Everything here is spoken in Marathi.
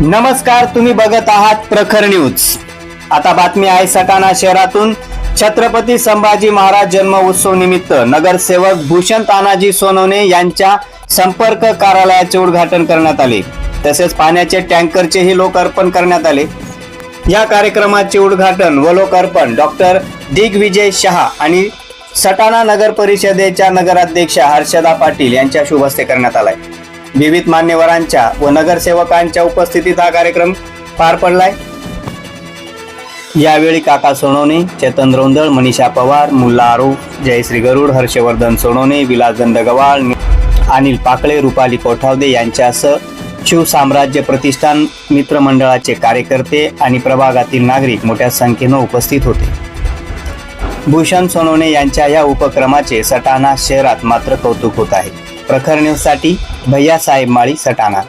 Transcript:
नमस्कार, तुम्ही बघत आहात प्रखर न्यूज। आता बातमी आहे सटाणा शहरातून। छत्रपती संभाजी महाराज जन्म उत्सव निमित्त नगरसेवक भूषण तानाजी सोनवणे यांच्या संपर्क कार्यालयाचे उद्घाटन करण्यात आले। तसेच पाण्याचे टँकरचेही लोकार्पण करण्यात आले। या कार्यक्रमाचे उद्घाटन व लोकार्पण डॉक्टर दिग्विजय शहा आणि सटाणा नगर परिषदेच्या नगराध्यक्षा हर्षदा पाटील यांच्या शुभ हस्ते करण्यात आलाय। विविध मान्यवरांच्या व नगरसेवकांच्या उपस्थितीत हा कार्यक्रम पार पडलाय। यावेळी काका सोनवणे, चेतन रोंदळ, मनीषा पवार, मुल्ला आरूफ, जयश्री गरुड, हर्षवर्धन सोनवणे, विलास दंडगवाळ, अनिल पाकळे, रुपाली कोठावदे यांच्यासह शिवसाम्राज्य प्रतिष्ठान मित्रमंडळाचे कार्यकर्ते आणि प्रभागातील नागरिक मोठ्या संख्येने उपस्थित होते। भूषण सोनवणे यांच्या या उपक्रमाचे सटाणा शहरात मात्र कौतुक होत आहे। प्रखर न्यूज साठी भैया साहेब माळी, सटाणा।